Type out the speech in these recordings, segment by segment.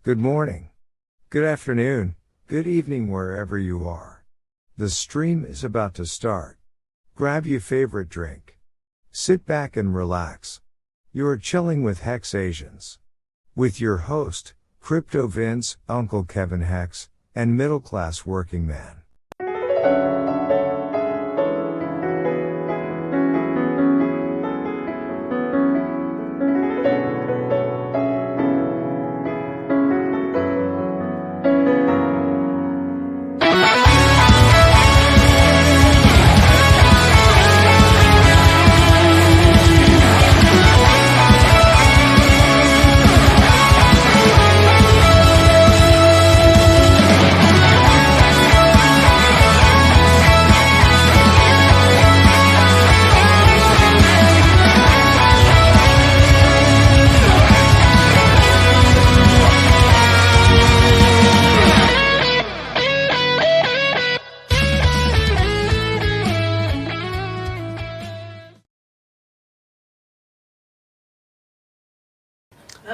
Good morning, good afternoon, good evening wherever you are. The stream is about to start. Grab your favorite drink. Sit back and relax. You're chilling with HexAsians. With your host, Crypto Vince, Uncle Kevin Hex, and middle class working man.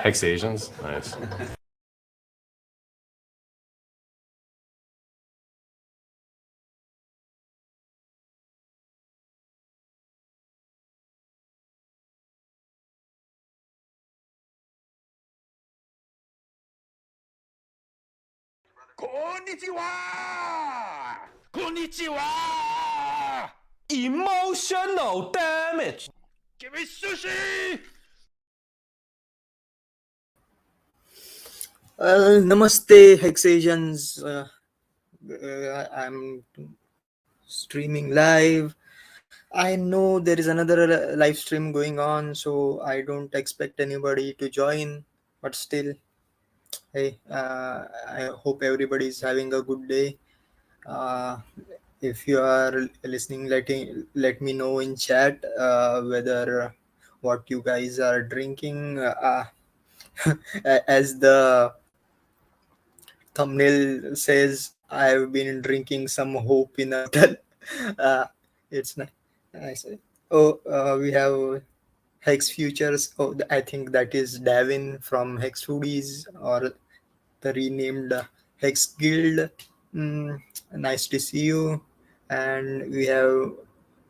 HexAsians? Nice. Konnichiwa! Konnichiwa! Emotional damage. Give me sushi! Namaste, HexAsians. I'm streaming live. I know there is another live stream going on, so I don't expect anybody to join. But still, hey, I hope everybody is having a good day. If you are listening, let me know in chat whether what you guys are drinking. As the thumbnail says, I've been drinking some hope in a bottle. It's nice. Oh, we have Hex Futures. Oh, I think that is Davin from Hex Foodies or the renamed Hex Guild. Nice to see you. And we have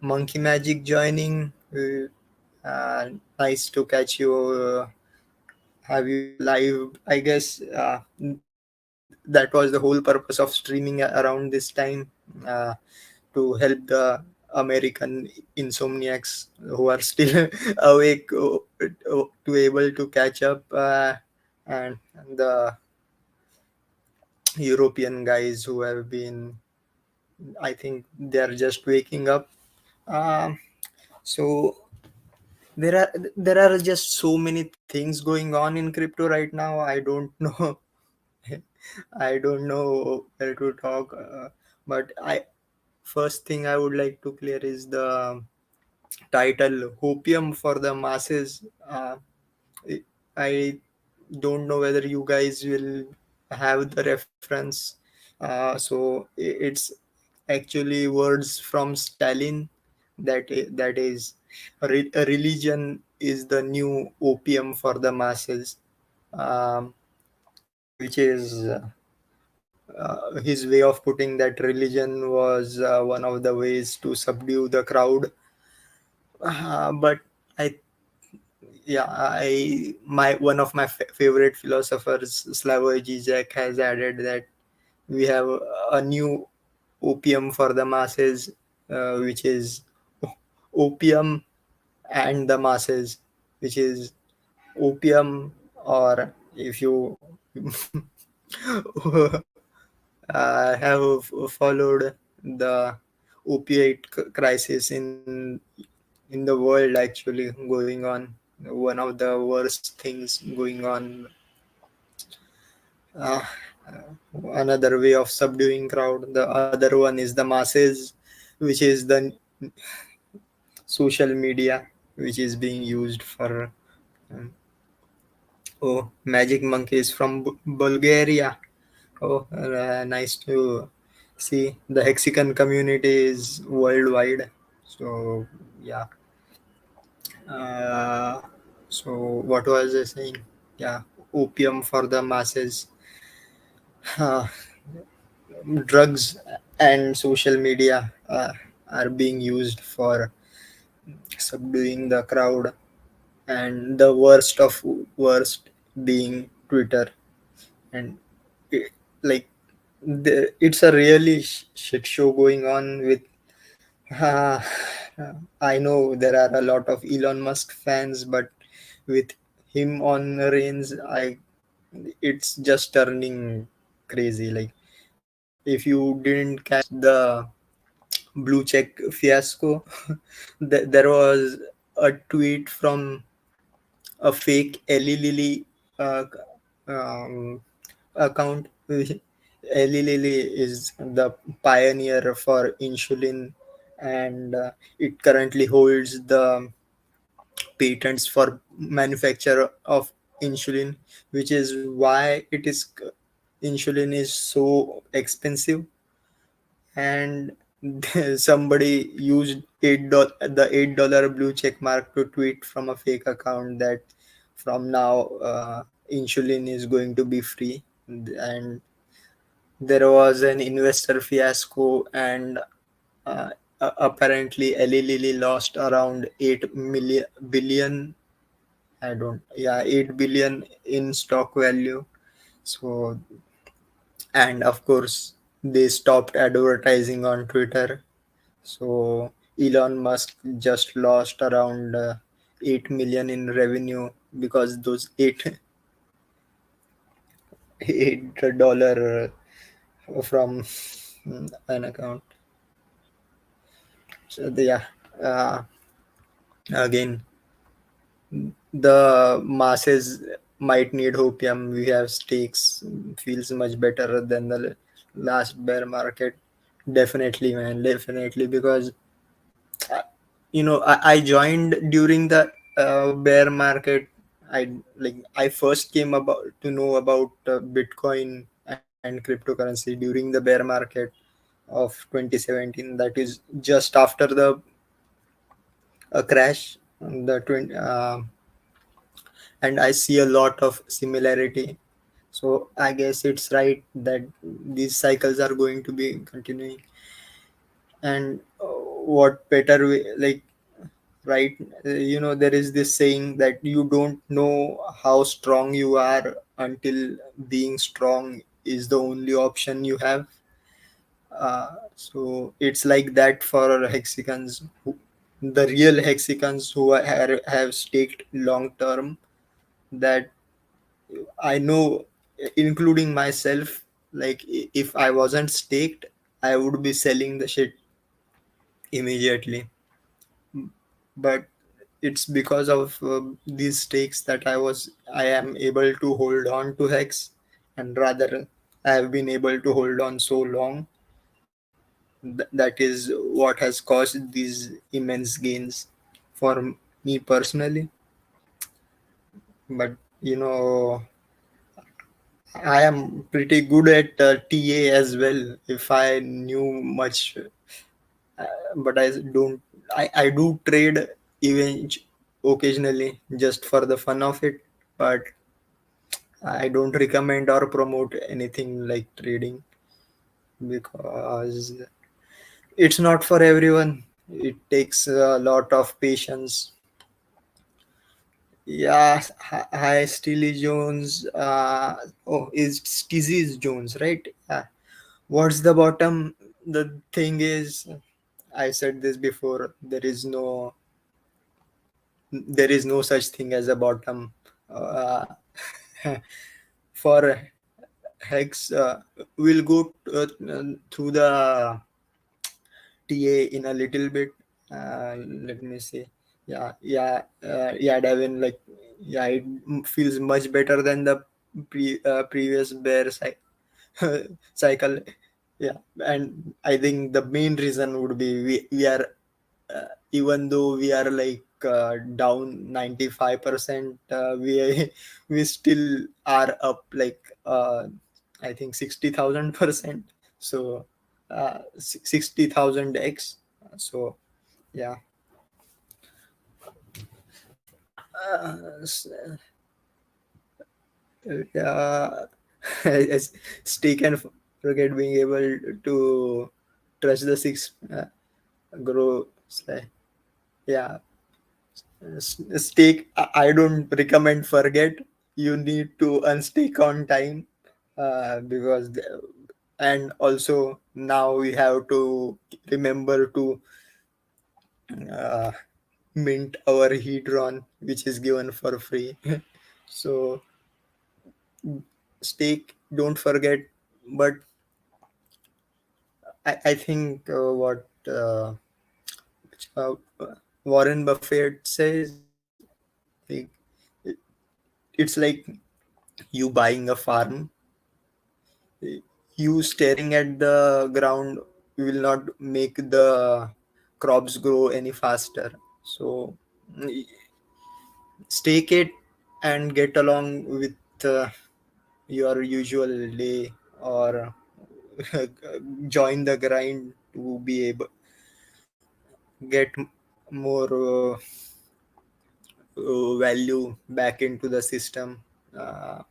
Monkey Magic joining. Nice to catch you. Have you live? I guess that was the whole purpose of streaming around this time, to help the American insomniacs who are still awake to able to catch up, and the European guys who have been, I think they're just waking up. Um, so there are just so many things going on in crypto right now. I don't know. I don't know where to talk, but I first thing I would like to clear is the title Hopium for the masses. I don't know whether you guys will have the reference. So it's actually words from Stalin, that is, a religion is the new opium for the masses, um, which is his way of putting that religion was one of the ways to subdue the crowd. But I yeah I my one of my favorite philosophers, Slavoj Žižek, has added that we have a new opium for the masses, which is opium and the masses, which is opium, or if you have followed the opiate crisis in the world actually going on, one of the worst things going on. uh, Another way of subduing crowd, the other one is the masses, which is the social media, which is being used for um, oh, magic monkeys from Bulgaria. Oh, nice to see the Hexican community is worldwide. So yeah. Uh, so what was I saying? Yeah, opium for the masses. uh, Drugs and social media are being used for subduing the crowd, and the worst of worst being Twitter. And it, like it's a really shit show going on with uh, I know there are a lot of Elon Musk fans, but with him on reins, I it's just turning crazy. Like, if you didn't catch the blue check fiasco, there was a tweet from a fake Eli Lilly uh, um, account. Eli Lilly is the pioneer for insulin, and it currently holds the patents for manufacture of insulin, which is why insulin is so expensive. And somebody used the $8 blue check mark to tweet from a fake account that from now insulin is going to be free. And there was an investor fiasco, and uh, apparently Eli Lilly lost around 8 million billion. I don't, yeah, 8 billion in stock value. So, and of course, they stopped advertising on Twitter. So, Elon Musk just lost around 8 million in revenue because those $8 from an account. So, yeah, uh, again, the masses might need hopium. We have stakes. Feels much better than the last bear market. Definitely, man. Definitely, because uh, I joined during the bear market. I first came about to know about Bitcoin and cryptocurrency during the bear market of 2017. That is just after the crash. The and I see a lot of similarity. So I guess it's right that these cycles are going to be continuing. And what better way, like, right? There is this saying that you don't know how strong you are until being strong is the only option you have. So it's like that for Hexicans, the real Hexicans who have staked long term. That I know, including myself, like if I wasn't staked, I would be selling the shit immediately. But it's because of these stakes that I am able to hold on to Hex, and rather I have been able to hold on so long. That is what has caused these immense gains for me personally. But I am pretty good at TA as well. If I knew much, but I don't. I do trade even occasionally just for the fun of it. But I don't recommend or promote anything like trading because it's not for everyone. It takes a lot of patience. Yeah, hi, Steely Jones. Is Stizzy Jones, right? What's the bottom? The thing is, I said this before. There is no such thing as a bottom. Uh, for Hex, we'll go through the TA in a little bit. Let me see. Yeah, Devin. Like, yeah, it feels much better than the previous bear cycle. Yeah, and I think the main reason would be we are even though we are like down 95%, we still are up like I think 60,000%. So 60,000x. So yeah. uh, as stay can forget being able to trust the six grow slide. Yeah, stake. I don't recommend forget. You need to unstake on time, because and also now we have to remember to uh, mint our Hedron, which is given for free. So stake, don't forget. But I think what uh, Warren Buffett says, like, it- it's like you buying a farm, you staring at the ground will not make the crops grow any faster. So stake it and get along with your usual day, or join the grind to be able get more value back into the system. uh,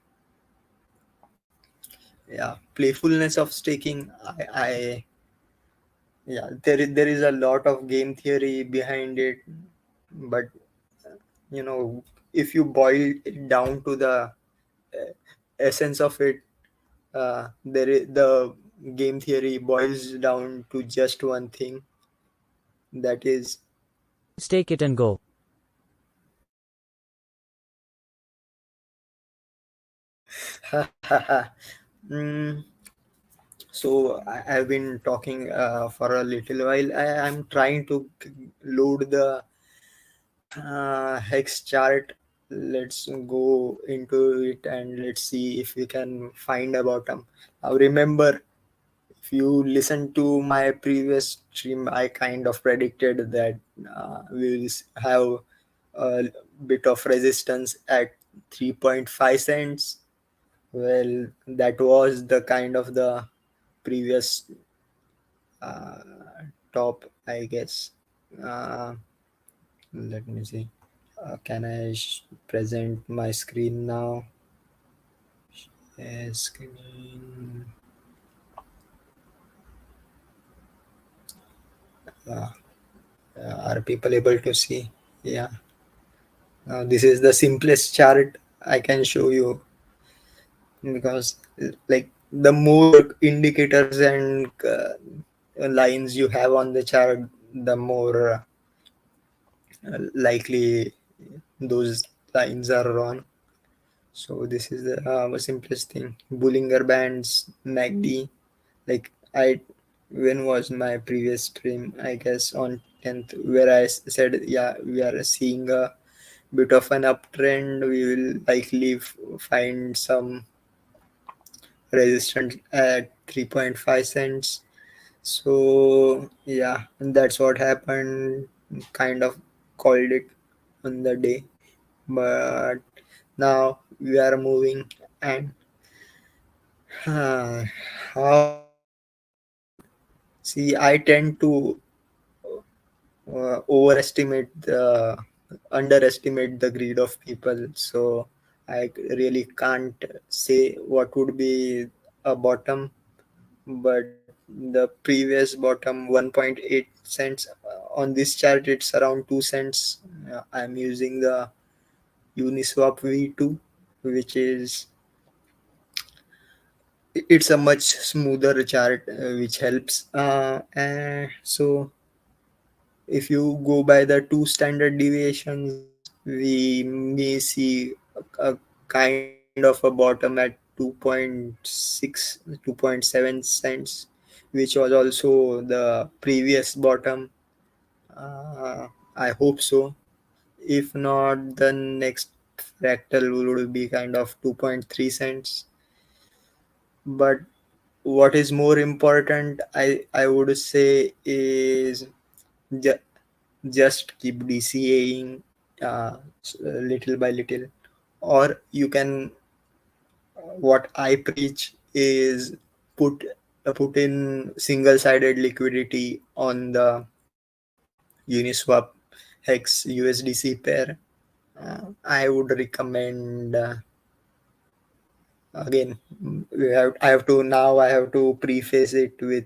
yeah, playfulness of staking. I Yeah, there is a lot of game theory behind it, but if you boil it down to the essence of it, the game theory boils down to just one thing, that is Stake it and go. mm, so I've been talking for a little while. I'm trying to load the hex chart. Let's go into it and let's see if we can find a bottom. Now remember, if you listen to my previous stream, I kind of predicted that we will have a bit of resistance at 3.5 cents. Well, that was the kind of the previous uh, top, I guess. Uh, Let me see. Can I present my screen now? Screen. Uh, are people able to see? Yeah. Now this is the simplest chart I can show you, because like the more indicators and lines you have on the chart, the more likely those lines are wrong. So this is the simplest thing. Bollinger Bands, MACD. Like I, when was my previous stream? I guess on 10th, where I said, yeah, we are seeing a bit of an uptrend. We will likely find some resistance at 3.5 cents. So yeah, and that's what happened. Kind of called it on the day, but now we are moving. And uh, how see, I tend to overestimate the underestimate the greed of people. So I really can't say what would be a bottom, but the previous bottom 1.8 cents on this chart, it's around 2 cents. I'm using the Uniswap V2, which is, it's a much smoother chart, which helps. And so if you go by the two standard deviations, we may see a kind of a bottom at 2.6, 2.7 cents, which was also the previous bottom. I hope so. If not, the next fractal will be kind of 2.3 cents. But what is more important, I would say, is ju- just keep DCAing little by little. Or you can, what I preach is put put in single sided liquidity on the Uniswap Hex USDC pair. I would recommend again, I have to preface it with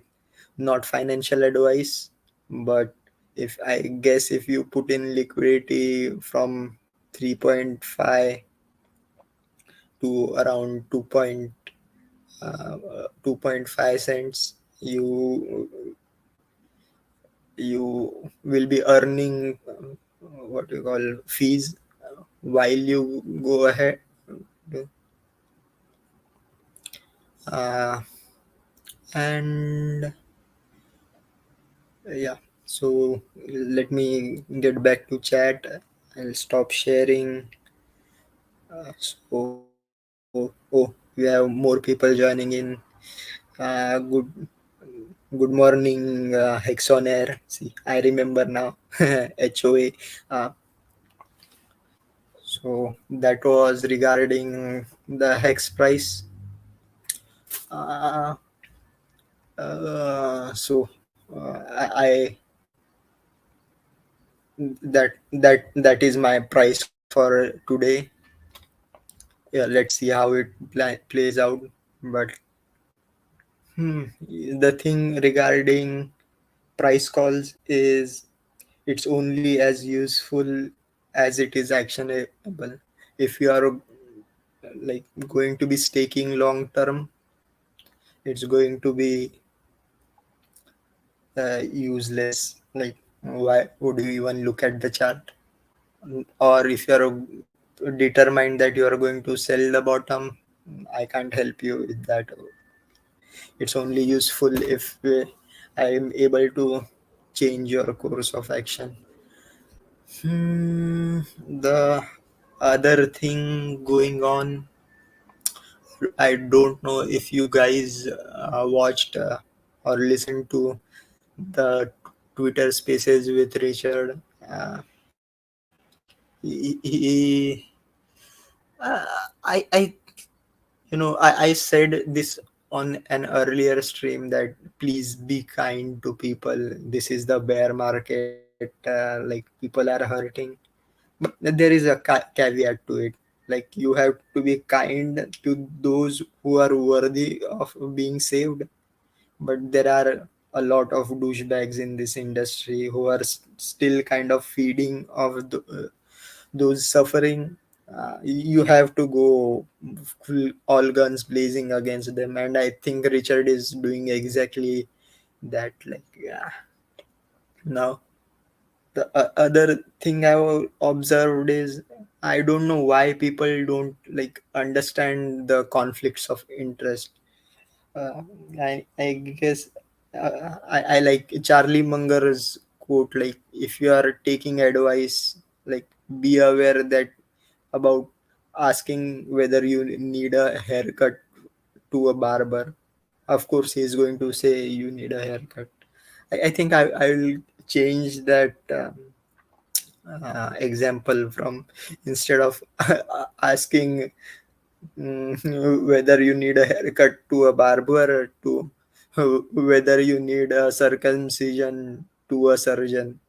not financial advice, but if I guess if you put in liquidity from 3.5 to around 2.5 cents, you will be earning what you call fees while you go ahead. uh, and yeah, so let me get back to chat. I'll stop sharing. We have more people joining in. Good morning, Hex on Air. See, I remember now. HOA. Uh, so that was regarding the Hex price. Uh, I that is my price for today. Yeah, let's see how it plays out. But hmm, the thing regarding price calls is it's only as useful as it is actionable. If you are like going to be staking long term, it's going to be useless. Like, why would you even look at the chart? Or if you're determined that you are going to sell the bottom, I can't help you with that. It's only useful if I am able to change your course of action. The other thing going on, I don't know if you guys watched or listened to the Twitter Spaces with Richard. He I I said this on an earlier stream that please be kind to people. This is the bear market. Like, people are hurting. But there is a caveat to it. Like, you have to be kind to those who are worthy of being saved. But there are a lot of douchebags in this industry who are still kind of feeding of those suffering. You have to go all guns blazing against them, and I think Richard is doing exactly that. Like, yeah. Now, the other thing I've observed is I don't know why people don't like understand the conflicts of interest. Uh, I guess I like Charlie Munger's quote, like, if you are taking advice, like, be aware that about asking whether you need a haircut to a barber. Of course, he's going to say you need a haircut. I think I will change that example from, instead of asking whether you need a haircut to a barber, to whether you need a circumcision to a surgeon,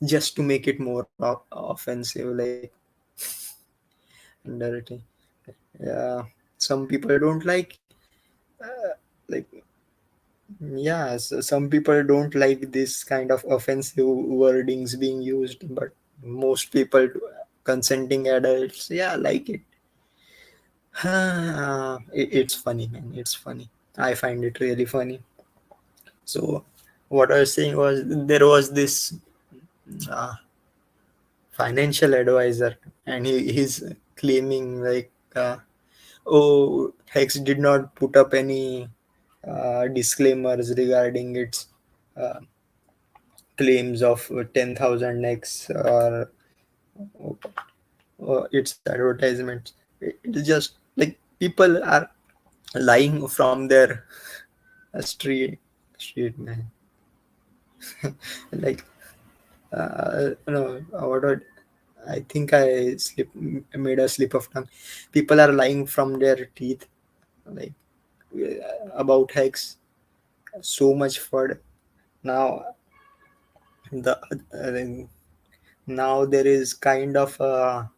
just to make it more offensive, like, and dirty. Yeah, some people don't like yeah, so some people don't like this kind of offensive wordings being used, but most people, consenting adults, yeah, like it. It's funny, man. It's funny. I find it really funny. So, what I was saying was there was this uh, financial advisor, and he's claiming like, oh, Hex did not put up any disclaimers regarding its uh, claims of 10,000x, or its advertisements. It's just like people are lying from their street, man. Like, no, I think made a slip of tongue. People are lying from their teeth, like, about Hex. So much FUD. Now, the now there is kind of a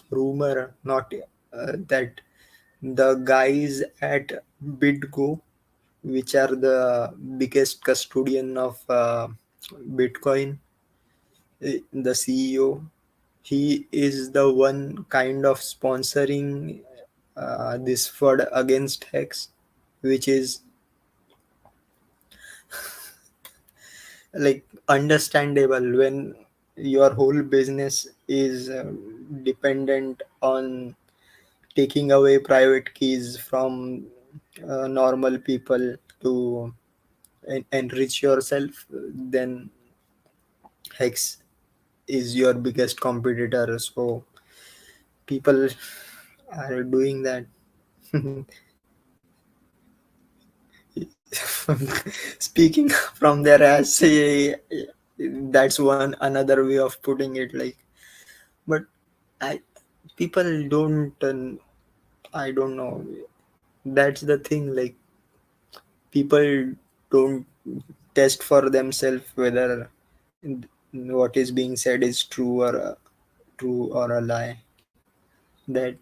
rumor, not that the guys at BitGo, which are the biggest custodian of Bitcoin, the CEO, he is the one kind of sponsoring this FUD against Hex, which is like understandable when your whole business is dependent on taking away private keys from normal people to enrich yourself. Then Hex is your biggest competitor, so people are doing that. Speaking from their ass, that's one another way of putting it. Like, but I people don't. I don't know. That's the thing. Like, people don't test for themselves whether what is being said is true or a lie. That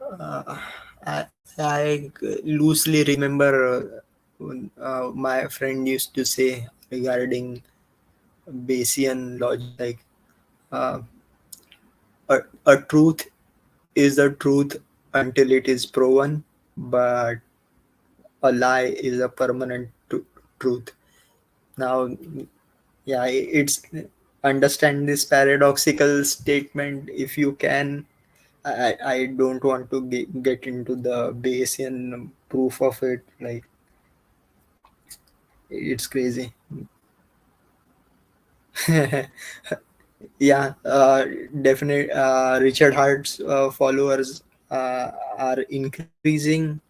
uh, I, I loosely remember my friend used to say regarding Bayesian logic, like uh, a truth is a truth until it is proven, but a lie is a permanent truth. Now, yeah, it's understand this paradoxical statement if you can. I don't want to get into the Bayesian proof of it. Like, it's crazy. Yeah, definitely. Richard Hart's followers are increasing,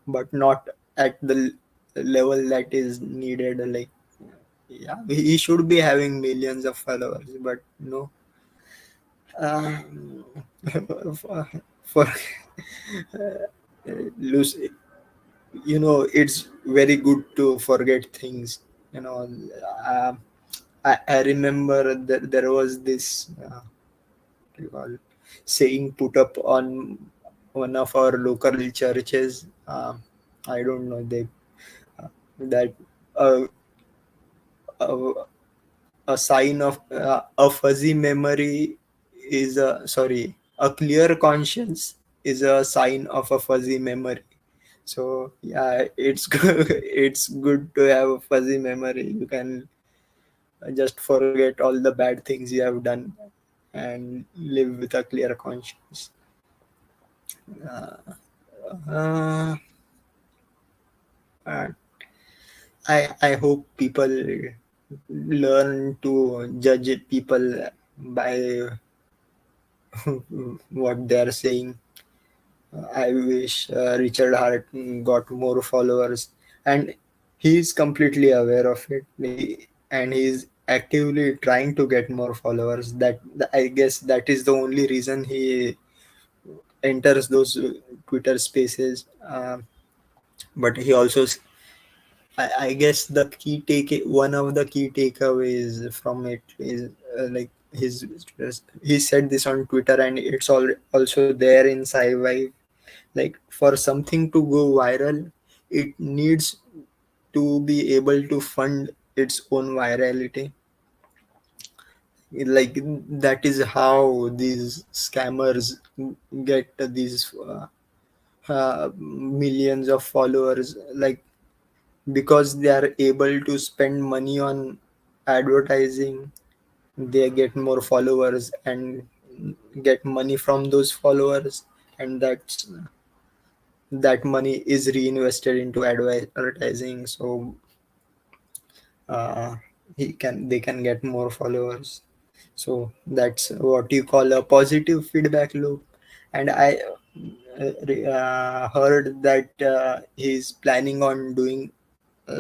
but not at the level that is needed. Like, yeah, he should be having millions of followers, but no. Um, for lose, it's very good to forget things. You know, uh, I remember that there was this what do you call, saying put up on one of our local churches. I don't know they that uh, uh, a sign of a fuzzy memory is a sorry a clear conscience is a sign of a fuzzy memory. So yeah, it's good. It's good to have a fuzzy memory. You can just forget all the bad things you have done and live with a clear conscience. uh, uh, I hope people learn to judge people by what they are saying. I wish Richard Hart got more followers, and he's completely aware of it, and he's actively trying to get more followers. I guess that is the only reason he enters those Twitter spaces. But he also, I guess, the key take one of the key takeaways from it is like his he said this on Twitter, and it's all also there in sci-fi. Like, for something to go viral, it needs to be able to fund its own virality. Like, that is how these scammers get these millions of followers. Like, because they are able to spend money on advertising, they get more followers and get money from those followers, and that money is reinvested into advertising. So uh, they can get more followers. So that's what you call a positive feedback loop. And I heard that he's planning on doing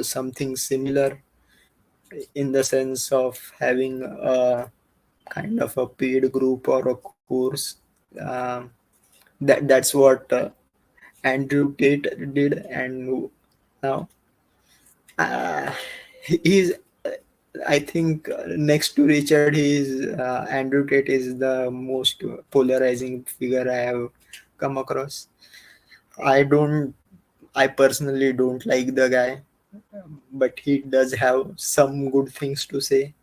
something similar, in the sense of having a kind of a paid group or a course. um, that's what Andrew Tate did. And now uh, he's I think next to Richard, Andrew Tate is the most polarizing figure I have come across. I don't, I personally don't like the guy, but he does have some good things to say.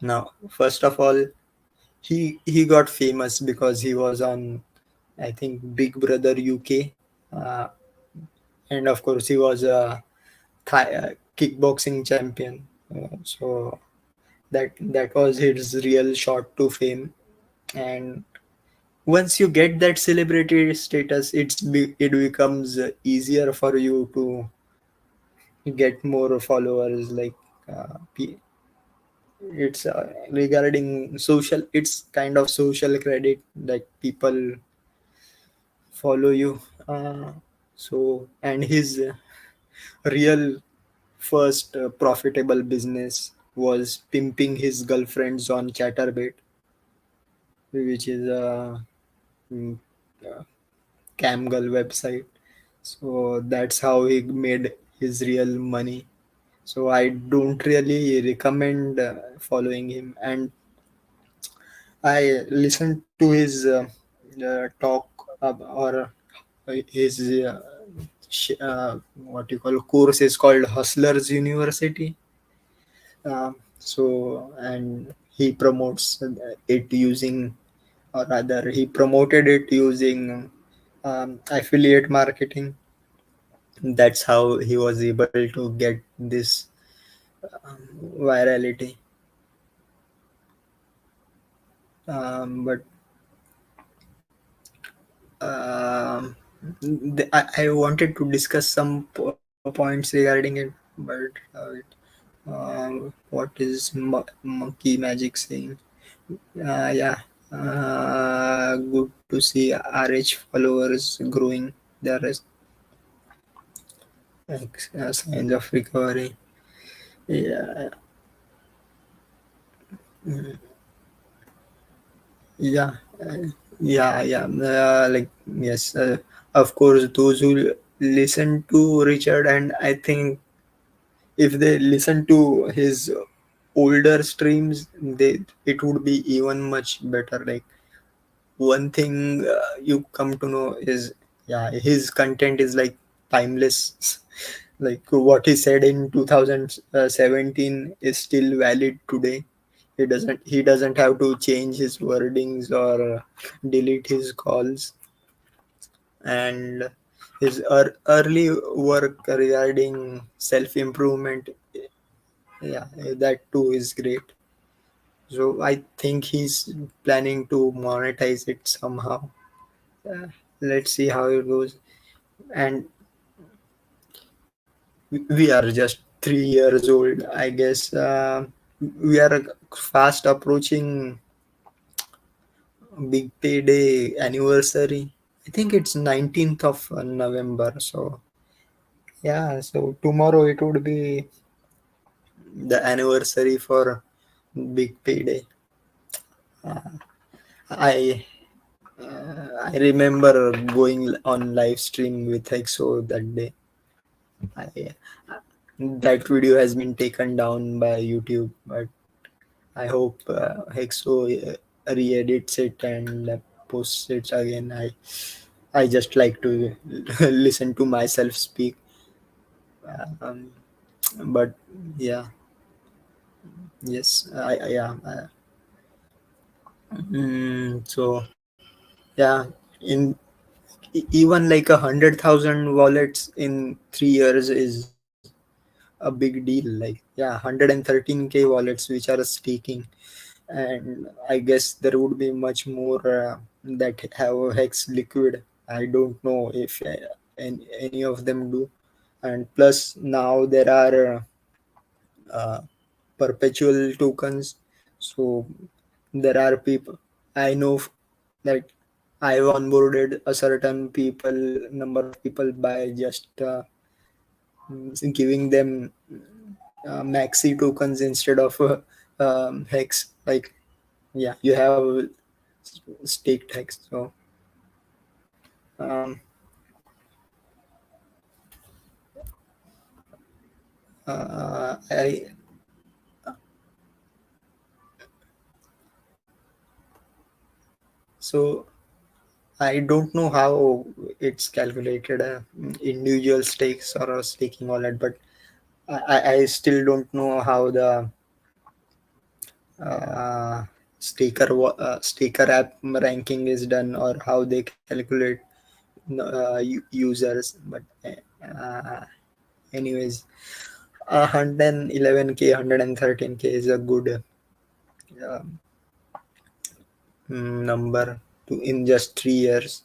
Now, first of all, he got famous because he was on, I think, Big Brother UK, uh, and of course he was a kickboxing champion. So that was his real shot to fame. And once you get that celebrity status, it becomes easier for you to get more followers. Like it's regarding social, it's kind of social credit that people follow you. And his real first profitable business was pimping his girlfriends on Chatterbait, which is a mm, uh, camgirl website. So that's how he made his real money. So I don't really recommend following him. And I listened to his talk or his what you call course is called Hustlers University. And he promotes it using, or rather, he promoted it using affiliate marketing. That's how he was able to get this virality. But um, I wanted to discuss some points regarding it, but what is monkey magic saying? Yeah, good to see RH followers growing. There is like, signs of recovery. Yeah, yeah, yeah. Like yes, of course, those who listen to Richard, and I think if they listen to his older streams, they it would be even much better. Like one thing you come to know is, yeah, his content is like timeless. Like what he said in 2017 is still valid today. He doesn't have to change his wordings or delete his calls. And his early work regarding self improvement, yeah, that too is great. So I think he's planning to monetize it somehow. uh, let's see how it goes. And we are just 3 years old, I guess. We are fast approaching big payday anniversary. I think it's 19th of November. So yeah, so tomorrow it would be the anniversary for big payday. I i remember going on live stream with Hexo that day. I That video has been taken down by YouTube, but I hope Hexo re-edits it and posts it again. I just like to listen to myself speak. Um, but yeah, yes, yeah. So yeah, in even like 100,000 wallets in 3 years is a big deal. Like yeah, 113K wallets which are staking, and I guess there would be much more that have hex liquid. I don't know if any of them do. And plus now there are uh, perpetual tokens. So there are people I know that I've onboarded a certain people number of people by just giving them maxi tokens instead of hex. Like yeah, you have staked hex. So um, I So I don't know how it's calculated, individual stakes or staking wallet, but I still don't know how the uh, staker app ranking is done, or how they calculate users. But uh, anyways, 111K, 113K is a good uh, number to in just 3 years.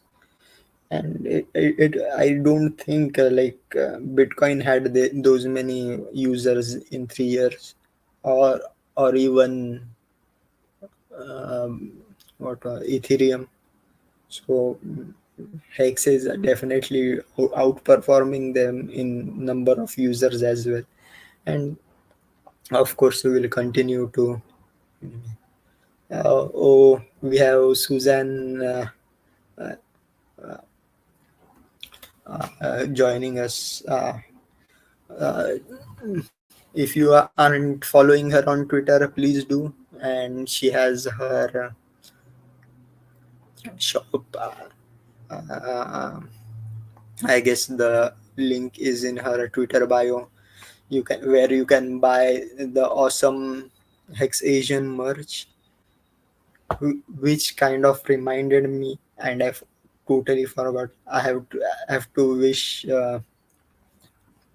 And I don't think Bitcoin had those many users in 3 years, or even um, Ethereum. So Hex is definitely outperforming them in number of users as well. And of course, we will continue to. We have Suzanne joining us. Uh, if you aren't following her on Twitter, please do. And she has her shop. Uh, I guess the link is in her Twitter bio. Where you can buy the awesome HexAsian merch, which kind of reminded me, and totally forgot. I have to wish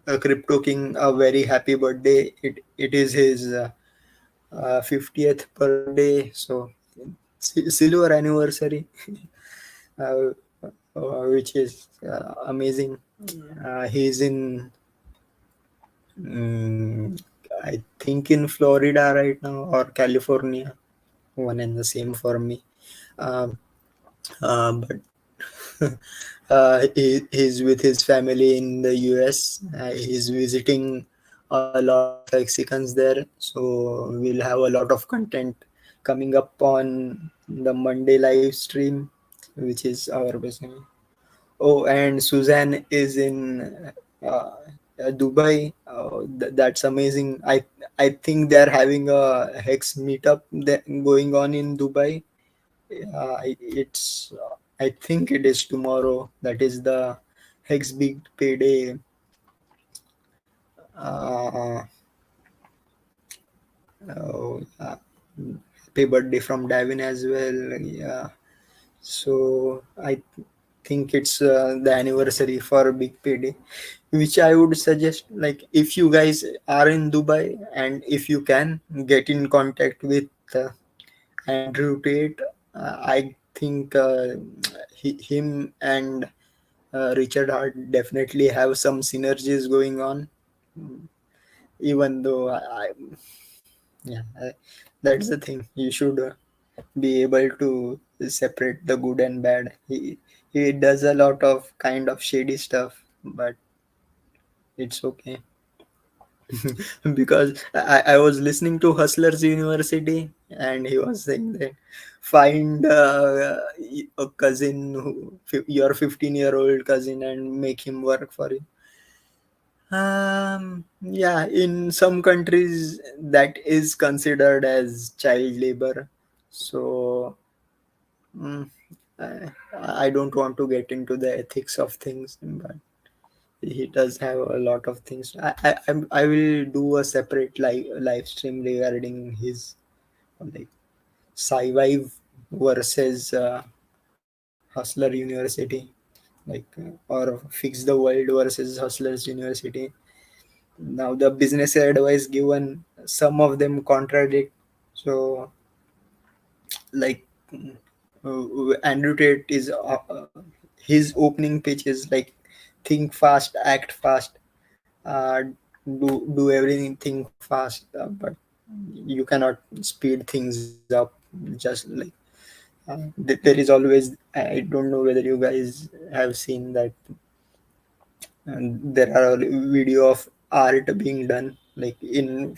Crypto King a very happy birthday. It is his 50th birthday, so silver anniversary, uh, which is amazing. He's in, mm, I think, in Florida right now, or California, one and the same for me. Um, but he's with his family in the US. He's visiting a lot of Hexicans there, so we'll have a lot of content coming up on the Monday live stream, which is our business. Oh, and Suzanne is in uh, Dubai. That's amazing. I think they're having a Hex meetup going on in Dubai. It's I think it is tomorrow. That is the Hex Big Payday. Uh, Happy birthday from Davin as well. Yeah. So I think it's the anniversary for Big Payday, which I would suggest. Like, if you guys are in Dubai, and if you can get in contact with Andrew Tate, I think him and Richard Hart definitely have some synergies going on. Even though yeah, that's the thing. You should be able to separate the good and bad. He does a lot of kind of shady stuff, but it's okay. Because I was listening to Hustlers University, and he was saying that find a cousin, your 15-year-old cousin, and make him work for you. Yeah, in some countries that is considered as child labor. So mm, I, I don't want to get into the ethics of things, but he does have a lot of things. I will do a separate live stream regarding his, like, Sci-Vive versus Hustler University, or Fix the World versus Hustlers University. Now the business advice given, some of them contradict. So, like, Andrew Tate is his opening pitch is like, think fast, act fast, uh, do everything fast, but you cannot speed things up. Just like, there is always, I don't know whether you guys have seen that, there are video of art being done, like, in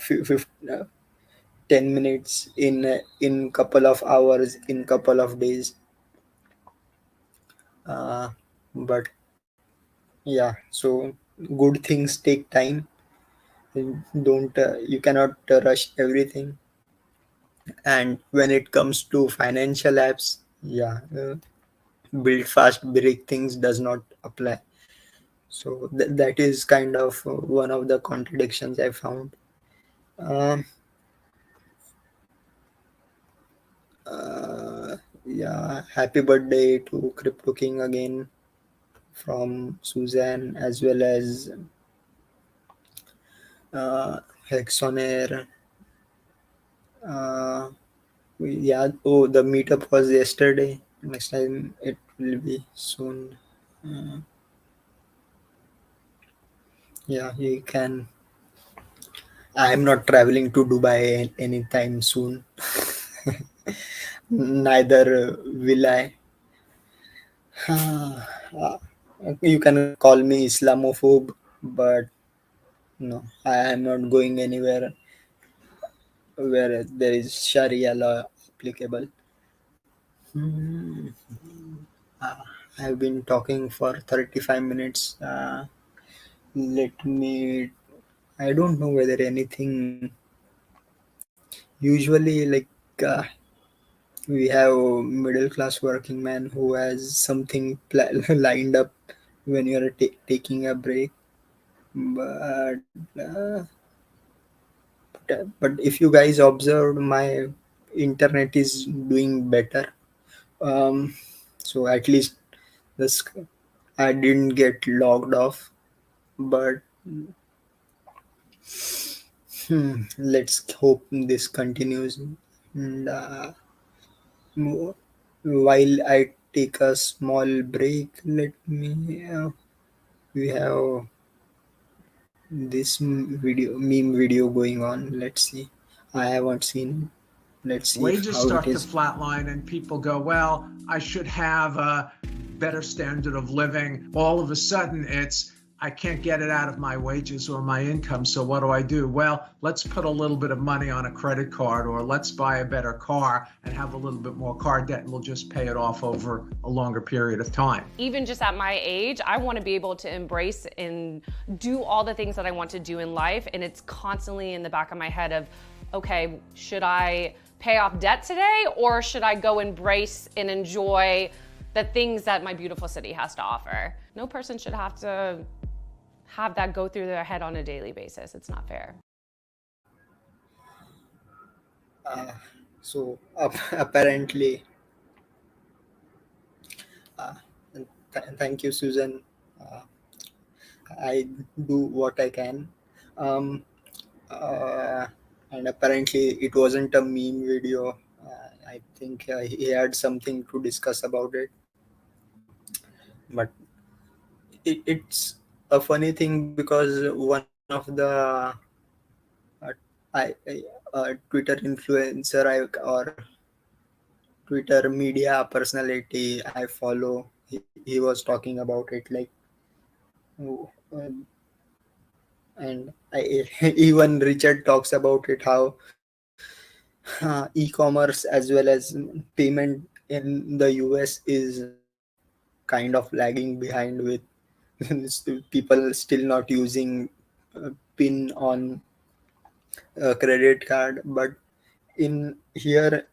10 minutes, in couple of hours, in couple of days. But yeah, so good things take time. Don't You cannot rush everything. And when it comes to financial apps, yeah, build fast, break things does not apply. So that is kind of one of the contradictions I found. Um, uh, yeah, happy birthday to Crypto King again from Suzanne, as well as uh, Hexonair. Uh, yeah, oh, the meetup was yesterday. Next time it will be soon. Uh, yeah, you can. I am not traveling to Dubai anytime soon. Neither will I. Uh, you can call me Islamophobe, but no, I am not going anywhere where there is Sharia law applicable. Hmm. Uh, I've been talking for 35 minutes. Let me. I don't know whether anything. Usually, like, uh, we have middle class working man who has something lined up when you're taking a break. But but if you guys observed, my internet is doing better. Um, so at least this I didn't get logged off. But let's hope this continues. And while I take a small break, let me. We have this meme video going on. Let's see. I haven't seen. Let's see if Wages how it start to is. flatline and people go, well, I should have a better standard of living. All of a sudden, it's, I can't get it out of my wages or my income. So what do? Well, let's put a little bit of money on a credit card, or let's buy a better car and have a little bit more car debt, and we'll just pay it off over a longer period of time. Even just at my age, I want to be able to embrace and do all the things that I want to do in life. And it's constantly in the back of my head of, okay, should I pay off debt today, or should I go embrace and enjoy the things that my beautiful city has to offer? No person should have to have that go through their head on a daily basis. It's not fair. So apparently, uh, thank you, Susan. Uh, I do what I can. Um, uh, and apparently, it wasn't a meme video. I think he had something to discuss about it. But it's a funny thing because one of the Twitter influencer or Twitter media personality I follow, he was talking about it like, uh, and even Richard talks about it how e-commerce as well as payment in the US is kind of lagging behind with people still not using pin on a credit card. But in here,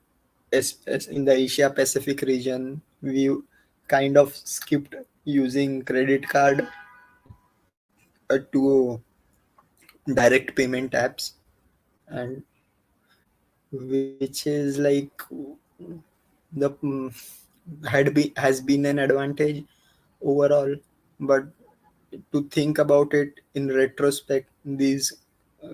as in the Asia Pacific region, we kind of skipped using credit card to direct payment apps, and which is like the has been an advantage overall. But to think about it in retrospect, these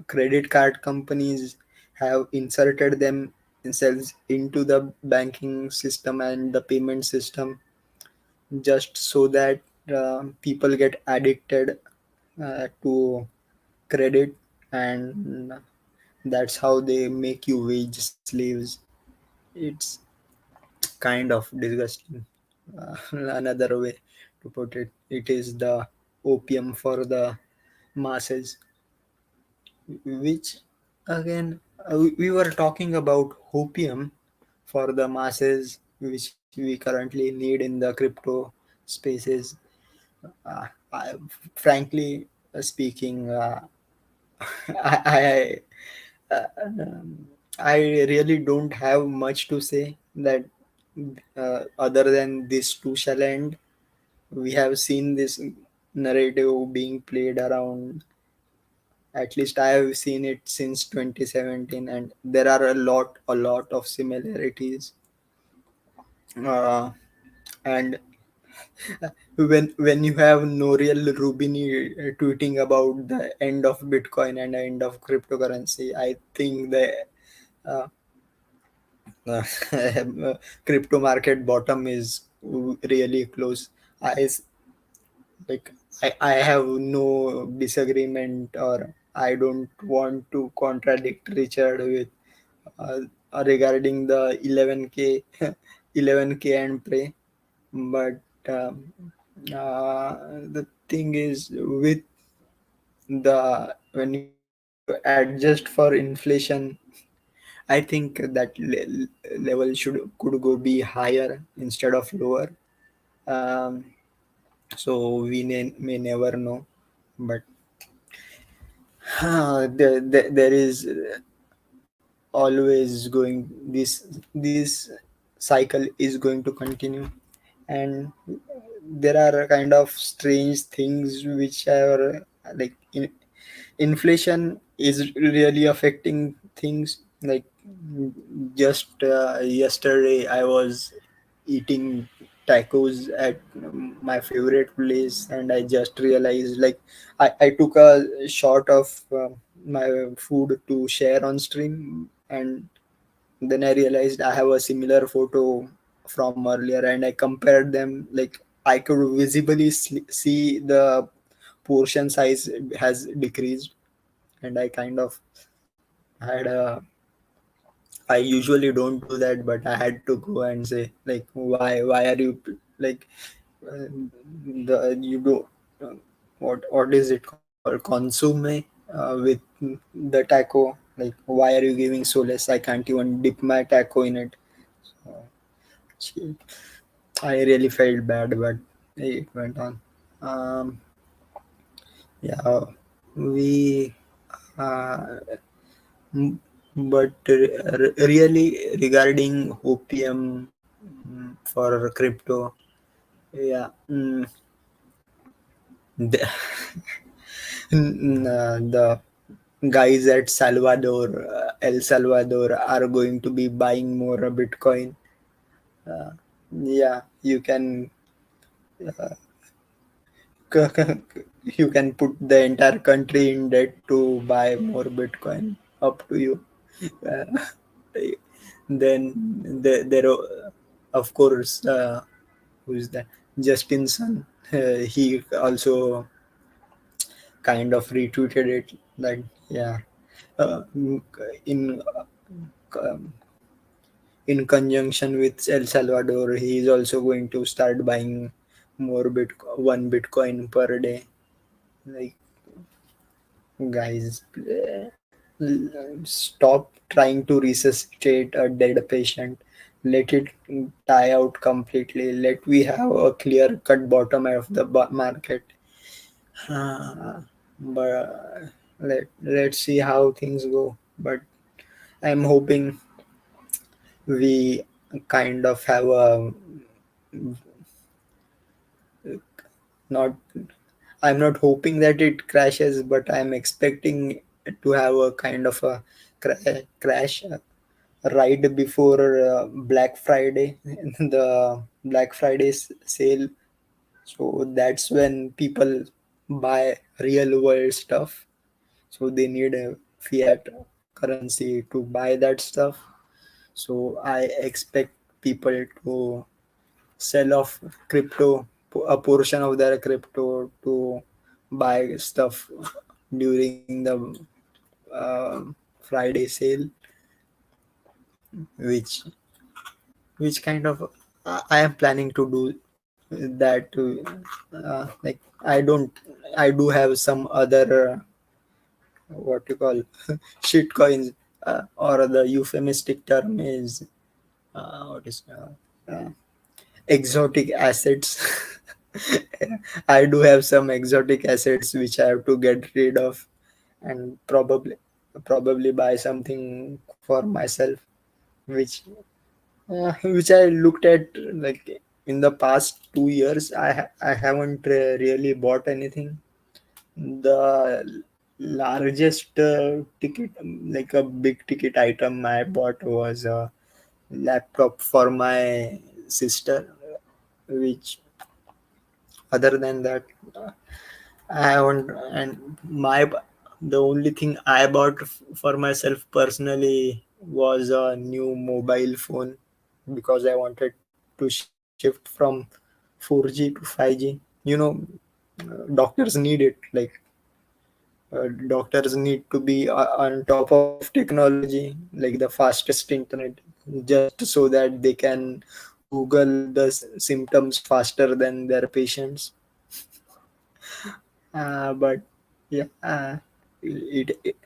credit card companies have inserted themselves into the banking system and the payment system just so that people get addicted to credit, and that's how they make you wage slaves. It's kind of disgusting. Another way to put it, it is the opium for the masses, which again, we were talking about hopium for the masses, which we currently need in the crypto spaces. I, frankly speaking, I, uh, I really don't have much to say. That other than this too shall end. We have seen this narrative being played around. At least I have seen it since 2017, and there are a lot of similarities. And when you have Noriel Rubini tweeting about the end of Bitcoin and end of cryptocurrency, I think the uh, crypto market bottom is really close. I like I have no disagreement, or I don't want to contradict Richard with uh, regarding the 11k 11k and pray, but the thing is with the when you adjust for inflation, I think that level could go be higher instead of lower. um, so we may never know, but there is always going this cycle is going to continue, and there are kind of strange things which are like inflation is really affecting things. Like just yesterday I was eating tacos at my favorite place, and I just realized, like, I took a shot of my food to share on stream, and then I realized I have a similar photo from earlier, and I compared them. Like, I could visibly see the portion size has decreased, and I kind of had a. I usually don't do that, but I had to go and say, like, why are you like the you do what is it called, consume with the taco? Like, why are you giving so less? I can't even dip my taco in it. So, gee, I really felt bad, but it went on. Um, yeah, we. Uh, but really, regarding opium for crypto, yeah, the, the guys at El Salvador are going to be buying more Bitcoin. Uh, yeah, you can you can put the entire country in debt to buy more Bitcoin. Up to you. Uh, then there, of course, who's that? Justin's son. He also kind of retweeted it. Like, yeah, in um, in conjunction with El Salvador, he is also going to start buying more one Bitcoin per day. Like, guys, stop trying to resuscitate a dead patient. Let it die out completely. Let we have a clear cut bottom of the market. But let's see how things go. But I'm hoping we kind of have a not. I'm not hoping that it crashes, but I'm expecting to have a kind of a crash right before Black Friday, the Black Friday sale. So that's when people buy real world stuff. So they need a fiat currency to buy that stuff. So I expect people to sell off crypto, a portion of their crypto to buy stuff during the Friday sale, which kind of I am planning to do that too. Like, I do have some other what you call shit coins, or the euphemistic term is what is uh, exotic assets. I do have some exotic assets which I have to get rid of, and probably buy something for myself, which which I looked at like in the past 2 years. I haven't really bought anything. The largest ticket, like a big ticket item I bought was a laptop for my sister, which other than that, I haven't. And the only thing I bought for myself personally was a new mobile phone because I wanted to shift from 4G to 5G. Doctors need it. Like doctors need to be on top of technology, like the fastest internet, just so that they can Google the symptoms faster than their patients. But yeah, it, it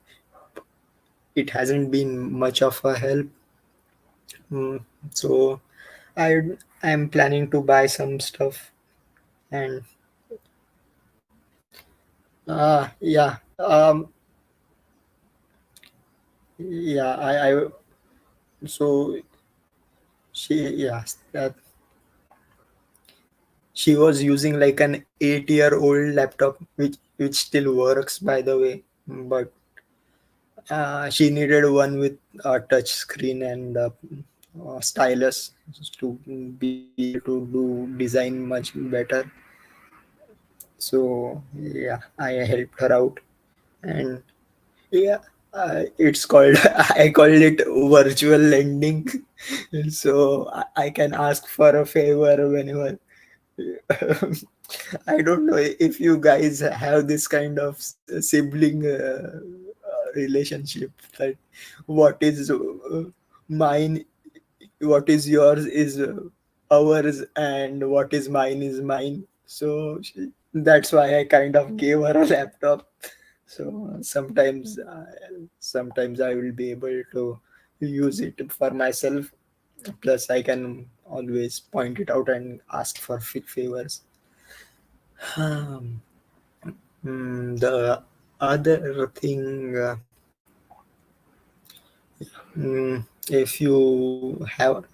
it hasn't been much of a help. So I'm planning to buy some stuff. And yeah, yeah, I so she yeah that she was using like an 8-year-old laptop, which still works, by the way. But she needed one with a touch screen and stylus to be able to do design much better. So yeah, I helped her out. And yeah, it's called I call it virtual lending. So I can ask for a favor whenever. I don't know if you guys have this kind of sibling relationship, that what is mine, what is yours is ours, and what is mine is mine. So that's why I kind of gave her a laptop. So sometimes I will be able to use it for myself. Plus, I can always point it out and ask for favors. Um, the other thing, if you have,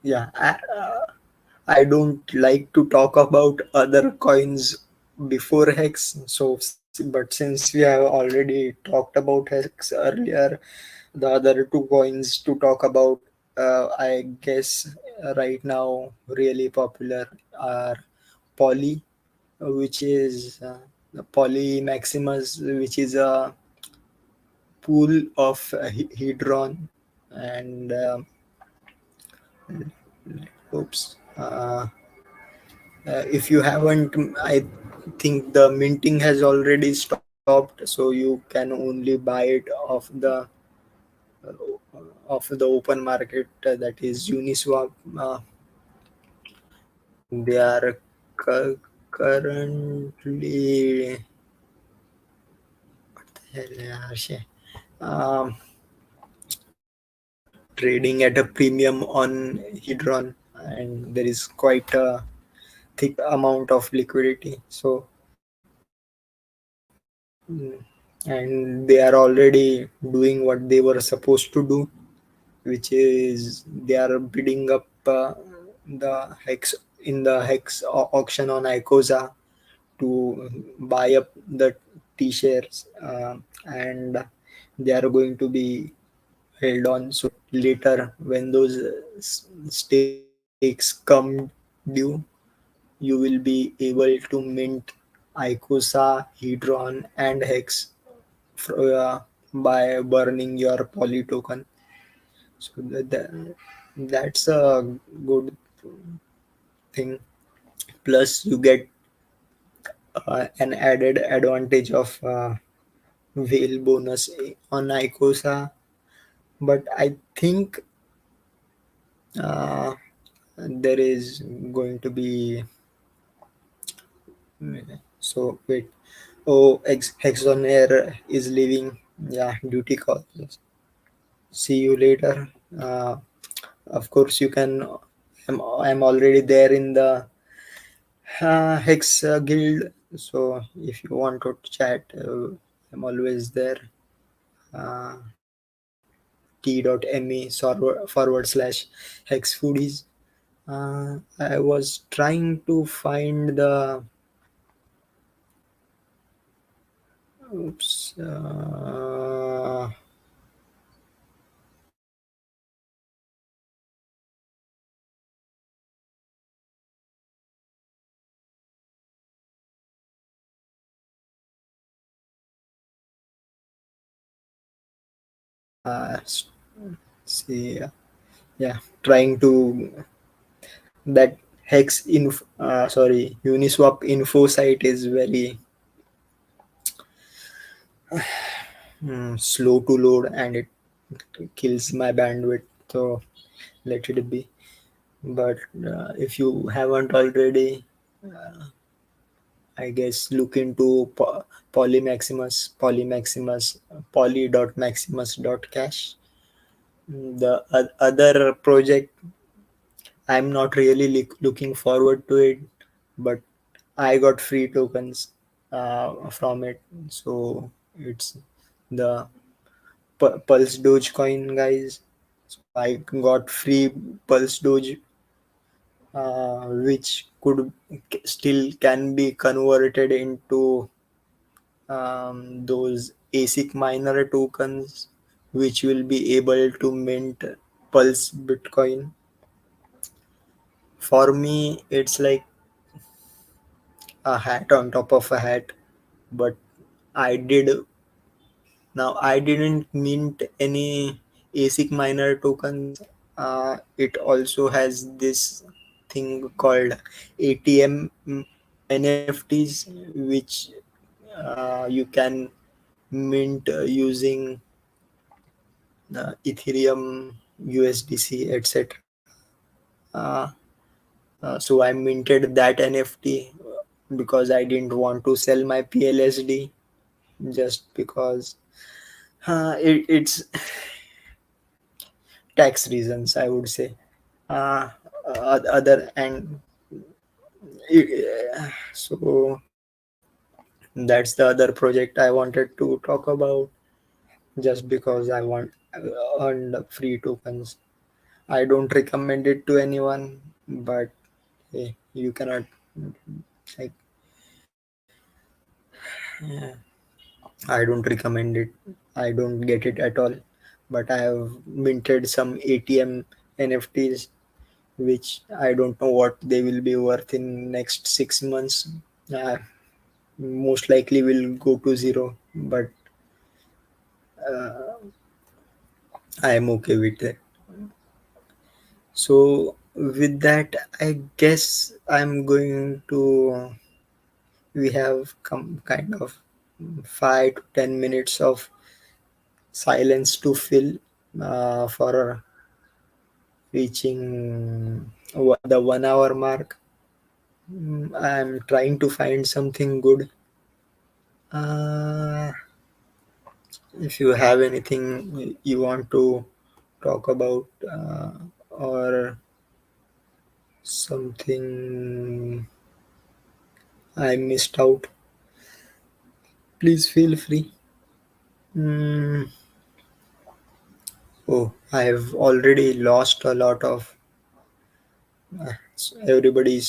yeah, I don't like to talk about other coins before Hex. So, but since we have already talked about Hex earlier, the other two coins to talk about, I guess right now really popular are Poly, which is Poly Maximus, which is a pool of Hedron, and oops. If you haven't, I think the minting has already stopped, so you can only buy it of the open market, that is Uniswap. They are currently what the hell, yaar, trading at a premium on Hedron, and there is quite a thick amount of liquidity. So and they are already doing what they were supposed to do, which is they are bidding up the hex in the hex auction on Icosa to buy up the T shares, and they are going to be held on. So later, when those stakes come due, you will be able to mint Icosa, Hedron, and Hex by burning your Poly token. So that's a good thing. Plus, you get an added advantage of whale bonus on Icosa. But I think uh, there is going to be. So wait. Oh, Hexon Air is leaving. Yeah, duty call. See you later. Of course, you can. I'm already there in the Hex guild. So if you want to chat, I'm always there. Uh, t.me /hexfoodies. I was trying to find the oops see yeah, trying to that hex inf Uniswap info site is very slow to load, and it kills my bandwidth, so let it be. But if you haven't already, I guess look into poly.maximus.cash. The other project, I'm not really looking forward to it, but I got free tokens from it. So it's the Pulse Dogecoin, guys. So I got free Pulse Doge, which could still can be converted into those ASIC miner tokens, which will be able to mint Pulse Bitcoin. For me, it's like a hat on top of a hat, but I did I didn't mint any ASIC miner tokens. It also has this thing called ATM NFTs, which you can mint using Ethereum, USDC, etc. Uh, so I minted that NFT because I didn't want to sell my PLSD, just because it's tax reasons, I would say. Other and so that's the other project I wanted to talk about, just because I want earned free tokens. I don't recommend it to anyone, but hey, you cannot like I don't recommend it. I don't get it at all. But I have minted some ATM NFTs, which I don't know what they will be worth in next 6 months. Uh, Most likely will go to zero, but I am okay with it. So with that, I guess I'm going to. We have come kind of 5 to 10 minutes of silence to fill for reaching the 1 hour mark. I'm trying to find something good. Uh, if you have anything you want to talk about, or something I missed out, please feel free. Mm, oh, I have already lost a lot of. Everybody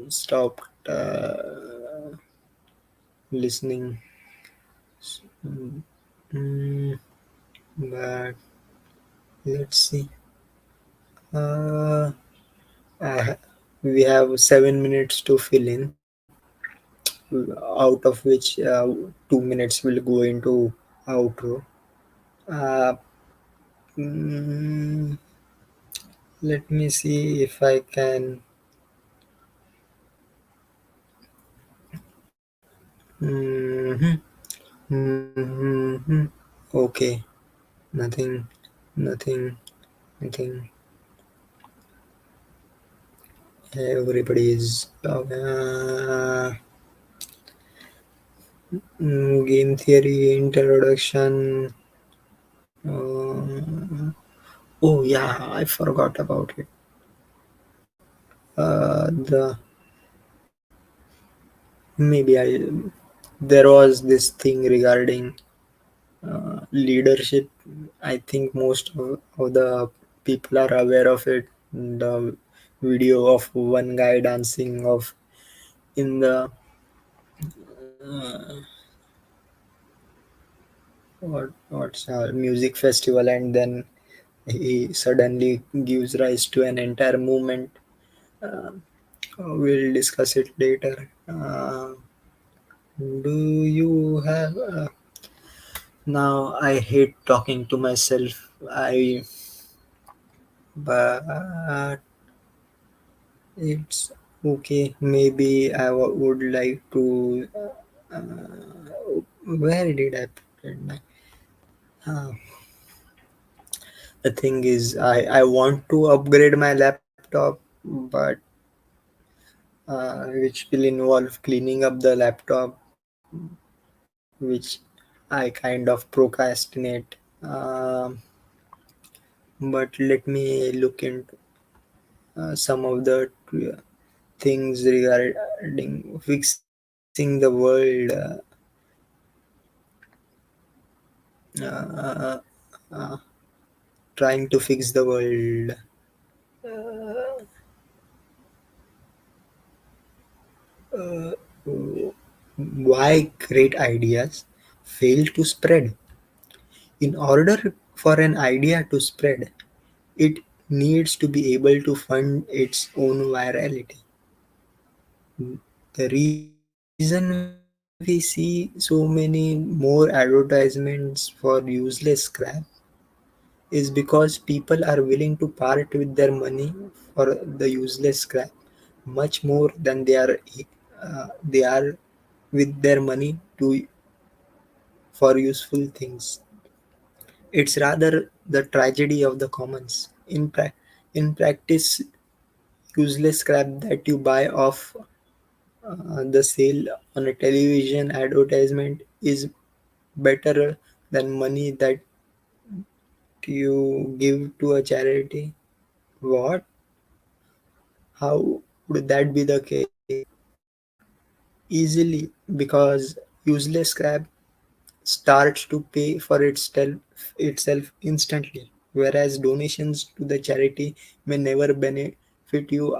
stopped listening. Mm, but let's see. Uh, I, we have 7 minutes to fill in, out of which 2 minutes will go into outro. Uh, mm, Let me see if I can. Mhm, mhm. Okay, nothing, nothing, nothing. Everybody is game theory introduction. Oh yeah, I forgot about it. The maybe I there was this thing regarding leadership. I think most of the people are aware of it. The video of one guy dancing of in the what's music festival, and then he suddenly gives rise to an entire movement. Uh, we'll discuss it later. Do you have? Now I hate talking to myself. But it's okay. Maybe would like to. Where did I put it? Uh, the thing is, I want to upgrade my laptop, but which will involve cleaning up the laptop, which I kind of procrastinate. But let me look into some of the things regarding fixing the world, uh, uh, trying to fix the world. Uh, why great ideas fail to spread? In order for an idea to spread, it needs to be able to fund its own virality. The reason we see so many more advertisements for useless scrap is because people are willing to part with their money for the useless scrap much more than they are with their money to for useful things. It's rather the tragedy of the commons. In practice, useless scrap that you buy off the sale on a television advertisement is better than money that you give to a charity. What? How would that be the case? Easily, because useless scrap starts to pay for itself instantly, whereas donations to the charity may never benefit you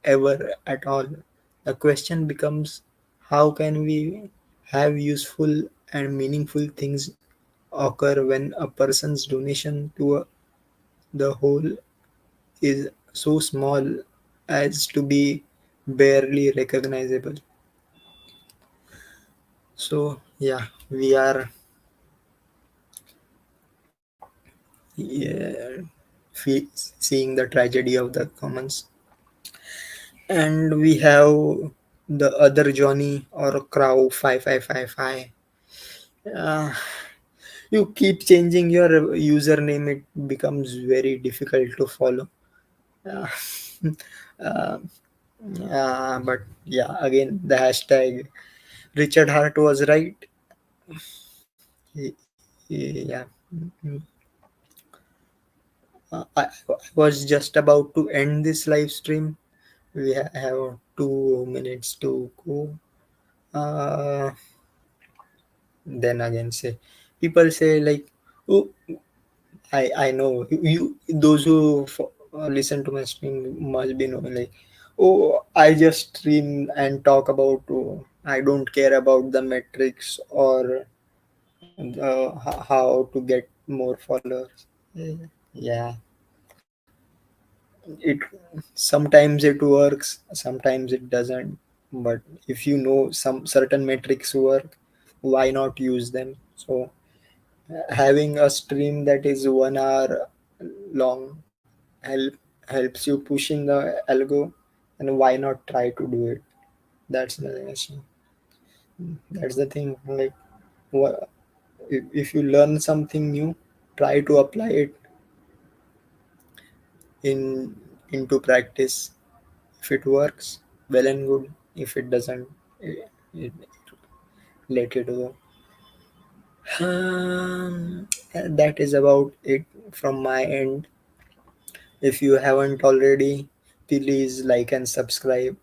ever at all. The question becomes, how can we have useful and meaningful things occur when a person's donation to the whole is so small as to be barely recognizable? So, yeah, we are yeah, seeing the tragedy of the commons, and we have the other Johnny or Crow 5555. uh, you keep changing your username, it becomes very difficult to follow. uh, uh, but yeah, again, the hashtag Richard Hart was right. Yeah. Mm. I was just about to end this live stream. We have 2 minutes to go. Uh, then again, say people say like, oh, I know you. Those who listen to my stream must be knowing like, oh, I just stream and talk about. Oh, I don't care about the metrics or how to get more followers. Yeah, it sometimes it works, sometimes it doesn't. But if you know some certain metrics work, why not use them? So having a stream that is 1 hour long helps you push in the algo, and why not try to do it? That's the issue. That's the thing. Like, what if you learn something new, try to apply it in into practice. If it works, well and good. If it doesn't, it, let it go. That is about it from my end. If you haven't already, please like and subscribe.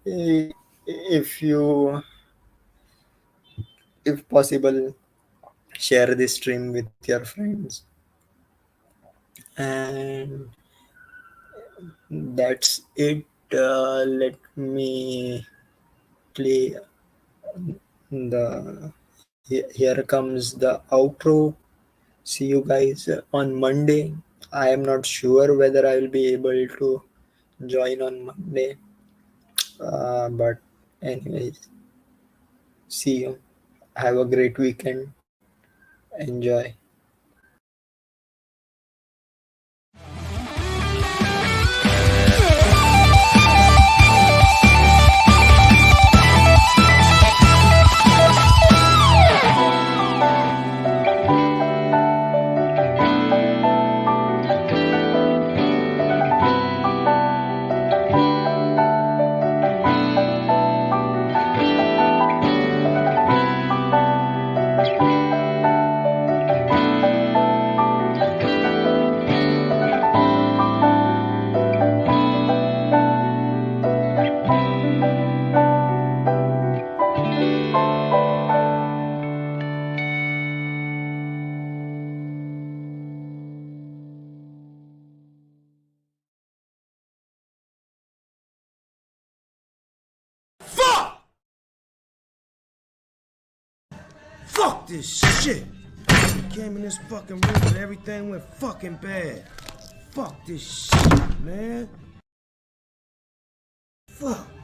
If you, if possible, share this stream with your friends. And that's it. Let me play the here comes the outro. See you guys on Monday. I am not sure whether I will be able to join on Monday, but anyways, see you. Have a great weekend. Enjoy. Fuck this shit! Came in this fucking room and everything went fucking bad. Fuck this shit, man. Fuck.